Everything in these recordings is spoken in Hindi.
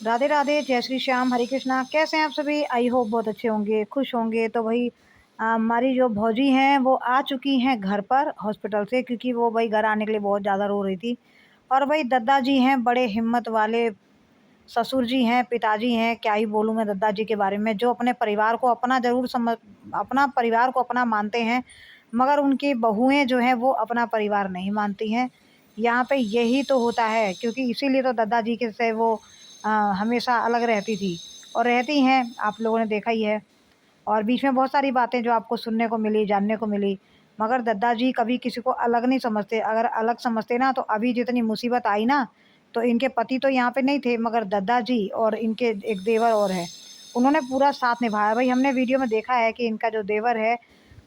राधे राधे, जय श्री श्याम, हरे कृष्णा। कैसे हैं आप सभी? आई होप बहुत अच्छे होंगे, खुश होंगे। तो भाई हमारी जो भौजी हैं वो आ चुकी हैं घर पर हॉस्पिटल से, क्योंकि वो भाई घर आने के लिए बहुत ज़्यादा रो रही थी। और भाई दद्दा जी हैं बड़े हिम्मत वाले, ससुर जी हैं, पिताजी हैं, क्या ही बोलूँ मैं दद्दा जी के बारे में, जो अपने परिवार को अपना ज़रूर समझ अपना परिवार को अपना मानते हैं, मगर उनकी बहुएँ जो हैं वो अपना परिवार नहीं मानती हैं। यहाँ पे यही तो होता है, क्योंकि इसीलिए तो दद्दा जी के से वो हमेशा अलग रहती थी और रहती हैं, आप लोगों ने देखा ही है। और बीच में बहुत सारी बातें जो आपको सुनने को मिली, जानने को मिली, मगर दद्दा जी कभी किसी को अलग नहीं समझते। अगर अलग समझते ना तो अभी जितनी मुसीबत आई ना, तो इनके पति तो यहाँ पे नहीं थे, मगर दद्दा जी और इनके एक देवर और है, उन्होंने पूरा साथ निभाया। भाई हमने वीडियो में देखा है कि इनका जो देवर है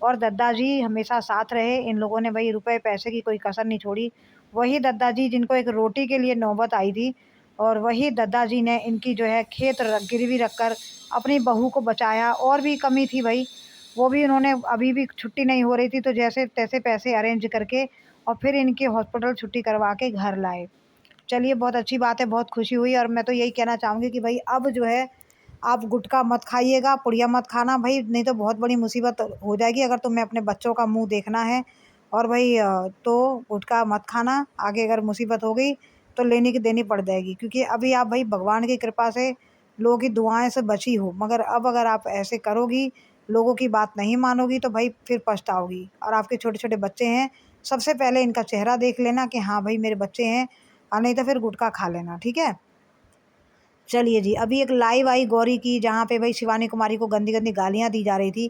और दद्दा जी हमेशा साथ रहे। इन लोगों ने भाई रुपए पैसे की कोई कसर नहीं छोड़ी। वही दद्दा जी जिनको एक रोटी के लिए नौबत आई थी, और वही दद्दा जी ने इनकी जो है खेत गिरवी रख कर अपनी बहू को बचाया। और भी कमी थी भाई, वो भी उन्होंने, अभी भी छुट्टी नहीं हो रही थी तो जैसे तैसे पैसे अरेंज करके और फिर इनकी हॉस्पिटल छुट्टी करवा के घर लाए। चलिए बहुत अच्छी बात है, बहुत खुशी हुई। और मैं तो यही कहना चाहूँगी कि भाई अब जो है आप गुटखा मत खाइएगा, पुड़िया मत खाना भाई, नहीं तो बहुत बड़ी मुसीबत हो जाएगी अगर तुम्हें अपने बच्चों का मुँह देखना है। और भाई तो गुटखा मत खाना, आगे अगर मुसीबत हो गई तो लेनी की देनी पड़ जाएगी, क्योंकि अभी आप भाई भगवान की कृपा से लोगों की दुआएं से बची हो, मगर अब अगर आप ऐसे करोगी, लोगों की बात नहीं मानोगी, तो भाई फिर पछताओगी। और आपके छोटे छोटे बच्चे हैं, सबसे पहले इनका चेहरा देख लेना कि हाँ भाई मेरे बच्चे हैं, और नहीं तो फिर गुटखा खा लेना, ठीक है। चलिए जी, अभी एक लाइव आई गौरी की, जहाँ पे भाई शिवानी कुमारी को गंदी गंदी गालियाँ दी जा रही थी।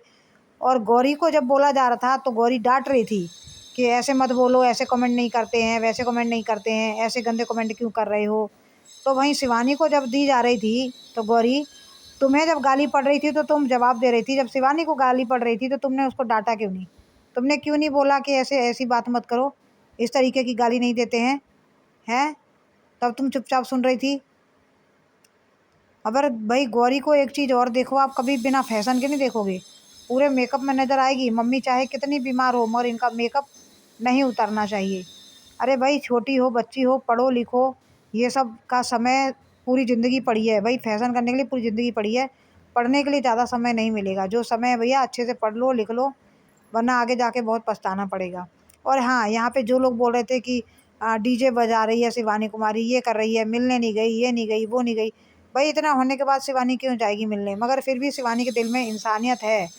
और गौरी को जब बोला जा रहा था तो गौरी डांट रही थी कि ऐसे मत बोलो, ऐसे कमेंट नहीं करते हैं, वैसे कमेंट नहीं करते हैं, ऐसे गंदे कमेंट क्यों कर रहे हो। तो वहीं शिवानी को जब दी जा रही थी तो गौरी, तुम्हें जब गाली पड़ रही थी तो तुम जवाब दे रही थी, जब शिवानी को गाली पड़ रही थी तो तुमने उसको डांटा क्यों नहीं? तुमने क्यों नहीं बोला कि ऐसे ऐसी बात मत करो, इस तरीके की गाली नहीं देते हैं? हैं? तब तुम चुपचाप सुन रही थी। अगर भाई गौरी को एक चीज़ और देखो, आप कभी बिना फैशन के नहीं देखोगे, पूरे मेकअप में नज़र आएगी। मम्मी चाहे कितनी बीमार हो, मगर इनका मेकअप नहीं उतरना चाहिए। अरे भाई छोटी हो, बच्ची हो, पढ़ो लिखो, ये सब का समय पूरी ज़िंदगी पड़ी है भाई, फैशन करने के लिए पूरी ज़िंदगी पड़ी है। पढ़ने के लिए ज़्यादा समय नहीं मिलेगा, जो समय है भैया अच्छे से पढ़ लो लिख लो, वरना आगे जाके बहुत पछताना पड़ेगा। और हाँ, यहाँ पे जो लोग बोल रहे थे कि डीजे बजा रही है शिवानी कुमारी, ये कर रही है, मिलने नहीं गई, ये नहीं गई, वो नहीं गई। भाई इतना होने के बाद शिवानी क्यों जाएगी मिलने? मगर फिर भी शिवानी के दिल में इंसानियत है,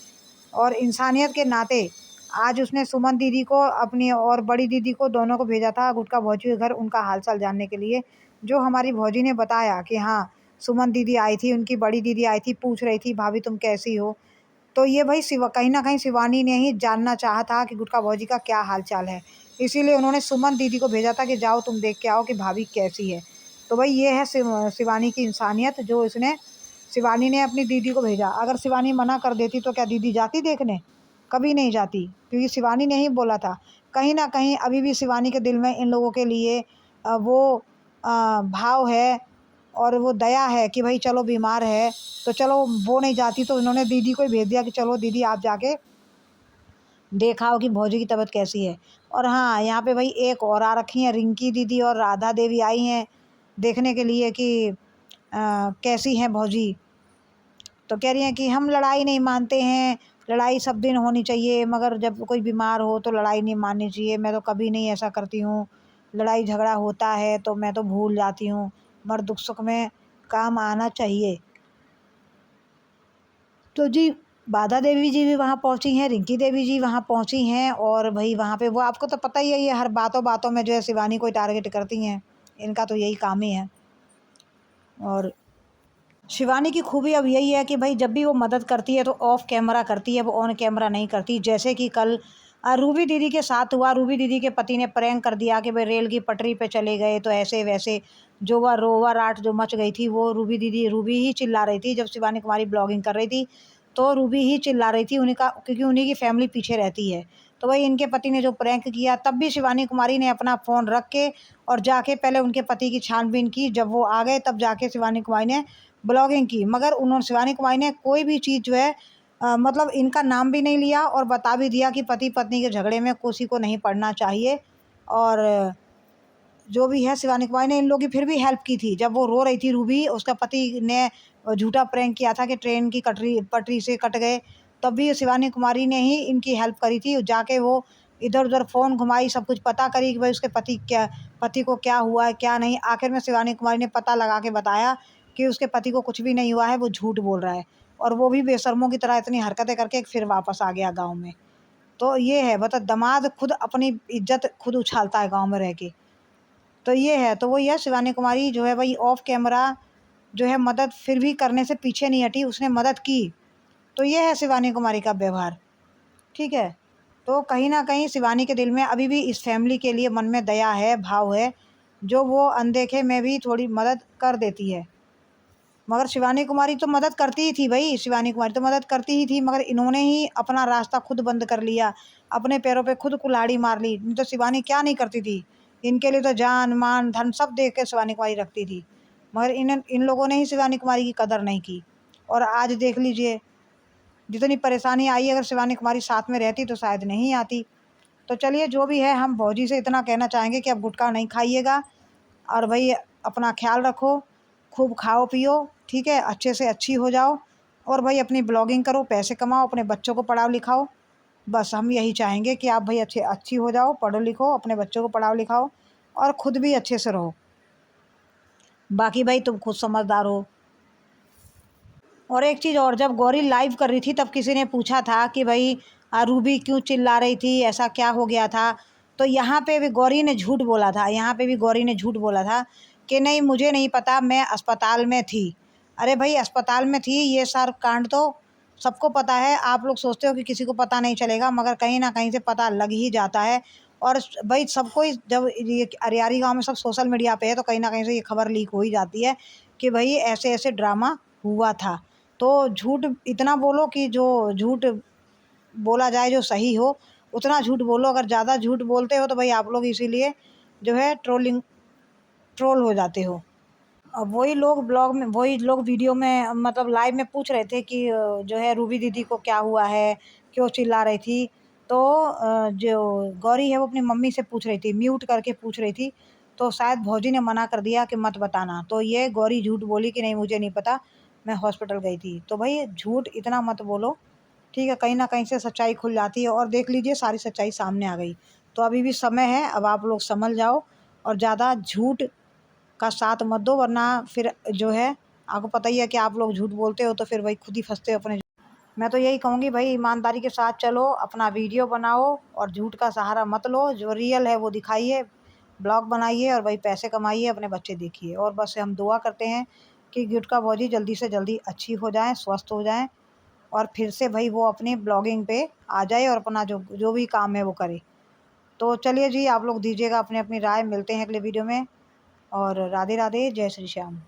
और इंसानियत के नाते आज उसने सुमन दीदी को, अपनी और बड़ी दीदी को, दोनों को भेजा था गुटका भौजी के घर उनका हालचाल जानने के लिए। जो हमारी भौजी ने बताया कि हाँ, सुमन दीदी आई थी, उनकी बड़ी दीदी आई थी, पूछ रही थी भाभी तुम कैसी हो। तो ये भाई कहीं न कहीं शिवानी ने ही जानना चाहा था कि गुटका भौजी का क्या हाल-चाल है। इसीलिए उन्होंने सुमन दीदी को भेजा था कि जाओ तुम देख के आओ कि भाभी कैसी है। तो भाई ये है शिवानी की इंसानियत, जो इसने, शिवानी ने अपनी दीदी को भेजा। अगर शिवानी मना कर देती तो क्या दीदी जाती देखने? कभी नहीं जाती, क्योंकि शिवानी ने ही बोला था। कहीं न कहीं अभी भी शिवानी के दिल में इन लोगों के लिए वो भाव है और वो दया है कि भाई चलो बीमार है, तो चलो वो नहीं जाती तो उन्होंने दीदी को ही भेज दिया कि चलो दीदी आप जाके देखा हो कि भौजी की तबीयत कैसी है। और हाँ, यहाँ पे भाई एक और आ रखी हैं, रिंकी दीदी और राधा देवी आई हैं देखने के लिए कि कैसी हैं भौजी। तो कह रही हैं कि हम लड़ाई नहीं मानते हैं, लड़ाई सब दिन होनी चाहिए, मगर जब कोई बीमार हो तो लड़ाई नहीं माननी चाहिए। मैं तो कभी नहीं ऐसा करती हूँ, लड़ाई झगड़ा होता है तो मैं तो भूल जाती हूँ, मगर दुख सुख में काम आना चाहिए। तो जी, बाधा देवी जी भी वहाँ पहुँची हैं, रिंकी देवी जी वहाँ पहुँची हैं, और भई वहाँ पे वो आपको तो पता ही है, ये हर बातों-बातों में जो है शिवानी को ही टारगेट करती हैं। इनका तो यही काम ही है। और शिवानी की खूबी अब यही है कि भाई जब भी वो मदद करती है तो ऑफ कैमरा करती है, वो ऑन कैमरा नहीं करती। जैसे कि कल रूबी दीदी के साथ हुआ, रूबी दीदी के पति ने प्रैंक कर दिया कि भाई रेल की पटरी पे चले गए, तो ऐसे वैसे जो वह रोवा-राट जो मच गई थी, वो रूबी ही चिल्ला रही थी। जब शिवानी कुमारी ब्लॉगिंग कर रही थी तो रूबी ही चिल्ला रही थी, उन्हीं का, क्योंकि उन्हीं की फैमिली पीछे रहती है। तो वही इनके पति ने जो प्रैंक किया, तब भी शिवानी कुमारी ने अपना फ़ोन रख के और जाके पहले उनके पति की छानबीन की। जब वो आ गए तब जाके शिवानी कुमारी ने ब्लॉगिंग की, मगर उन्होंने, शिवानी कुमारी ने कोई भी चीज़ जो है मतलब इनका नाम भी नहीं लिया, और बता भी दिया कि पति पत्नी के झगड़े में किसी को नहीं पड़ना चाहिए। और जो भी है शिवानी कुमारी ने इन लोगों की फिर भी हेल्प की थी। जब वो रो रही थी रूबी, उसका पति ने झूठा प्रैंक किया था कि ट्रेन की पटरी से कट गए, तब भी शिवानी कुमारी ने ही इनकी हेल्प करी थी। जाके वो इधर-उधर फ़ोन घुमाई, सब कुछ पता करी कि भाई उसके पति को क्या हुआ है, क्या नहीं। आखिर में शिवानी कुमारी ने पता लगा के बताया कि उसके पति को कुछ भी नहीं हुआ है, वो झूठ बोल रहा है। और वो भी बेशर्मों की तरह इतनी हरकतें करके फिर वापस आ गया गाँव में। तो ये है, बता, दामाद खुद अपनी इज़्ज़त खुद उछालता है गाँव में रह के। तो ये है, तो वही है, शिवानी कुमारी जो है वही ऑफ कैमरा जो है मदद फिर भी करने से पीछे नहीं हटी, उसने मदद की। तो ये है शिवानी कुमारी का व्यवहार, ठीक है। तो कहीं न कहीं शिवानी के दिल में अभी भी इस फैमिली के लिए मन में दया है, भाव है, जो वो अनदेखे में भी थोड़ी मदद कर देती है। मगर शिवानी कुमारी तो मदद करती ही थी भई, शिवानी कुमारी तो मदद करती ही थी, मगर इन्होंने ही अपना रास्ता खुद बंद कर लिया, अपने पैरों पे खुद कुल्हाड़ी मार ली। नहीं तो शिवानी क्या नहीं करती थी। इनके लिए तो जान, मान, धन सब दे के शिवानी कुमारी रखती थी। मगर इन लोगों ने ही शिवानी कुमारी की कदर नहीं की। और आज देख लीजिए, जितनी परेशानी आई, अगर शिवानी कुमारी साथ में रहती तो शायद नहीं आती। तो चलिए, जो भी है, हम भौजी से इतना कहना चाहेंगे कि अब गुटखा नहीं खाइएगा, और भई अपना ख़्याल रखो, खूब खाओ-पियो, ठीक है? अच्छे से अच्छी हो जाओ, और भई अपनी ब्लॉगिंग करो, पैसे कमाओ, अपने बच्चों को पढ़ाओ-लिखाओ। बस हम यही चाहेंगे कि आप भई अच्छी हो जाओ, पढ़ो-लिखो, अपने बच्चों को पढ़ाओ-लिखाओ, और खुद भी अच्छे से रहो। बाकी भई तुम खुद समझदार हो। और एक चीज़ और, जब गौरी लाइव कर रही थी तब किसी ने पूछा था कि भई रूबी क्यों चिल्ला रही थी, ऐसा क्या हो गया था? तो यहाँ पे भी गौरी ने झूठ बोला था, यहाँ पे भी गौरी ने झूठ बोला था कि नहीं, मुझे नहीं पता, मैं अस्पताल में थी। अरे भई, अस्पताल में थी, ये सारा कांड तो सबको पता है। आप लोग सोचते हो कि किसी को पता नहीं चलेगा, मगर कहीं न कहीं से पता लग ही जाता है। और भई सबको ही, जब ये अरियारी गाँव में सब सोशल मीडिया पे है, तो कहीं न कहीं से ये खबर लीक हो ही जाती है कि भई ऐसे-ऐसे ड्रामा हुआ था। तो झूठ इतना बोलो कि जो झूठ बोला जाए जो सही हो, उतना झूठ बोलो। अगर ज़्यादा झूठ बोलते हो तो भई आप लोग इसीलिए जो है ट्रोल हो जाते हो। अब वही लोग ब्लॉग में, वही लोग वीडियो में, मतलब लाइव में पूछ रहे थे कि जो है रूबी दीदी को क्या हुआ है, क्यों चिल्ला रही थी? तो जो गौरी है वो अपनी मम्मी से पूछ रही थी, म्यूट करके पूछ रही थी। तो शायद भौजी ने मना कर दिया कि मत बताना। तो ये गौरी झूठ बोली कि नहीं, मुझे नहीं पता, मैं हॉस्पिटल गई थी। तो भई झूठ इतना मत बोलो, ठीक है? कहीं न कहीं से सच्चाई खुल जाती है, और देख लीजिए सारी सच्चाई सामने आ गई। तो अभी भी समय है, अब आप लोग संभल जाओ, और ज़्यादा झूठ का साथ मत दो, वरना फिर जो है, आपको पता ही है कि आप लोग झूठ बोलते हो तो फिर वही खुद ही फँसते हो अपने। मैं तो यही कहूँगी भाई, ईमानदारी के साथ चलो, अपना वीडियो बनाओ, और झूठ का सहारा मत लो, जो रियल है वो दिखाइए, ब्लॉग बनाइए, और भाई पैसे कमाइए, अपने बच्चे देखिए। और बस हम दुआ करते हैं कि गुटखा भौजी जल्दी से जल्दी अच्छी हो जाएँ, स्वस्थ हो जाएँ, और फिर से भाई वो अपनी ब्लॉगिंग पे आ जाए, और अपना जो जो भी काम है वो करे। तो चलिए जी, आप लोग दीजिएगा अपनी-अपनी राय, मिलते हैं अगले वीडियो में, और राधे-राधे, जय श्री श्याम।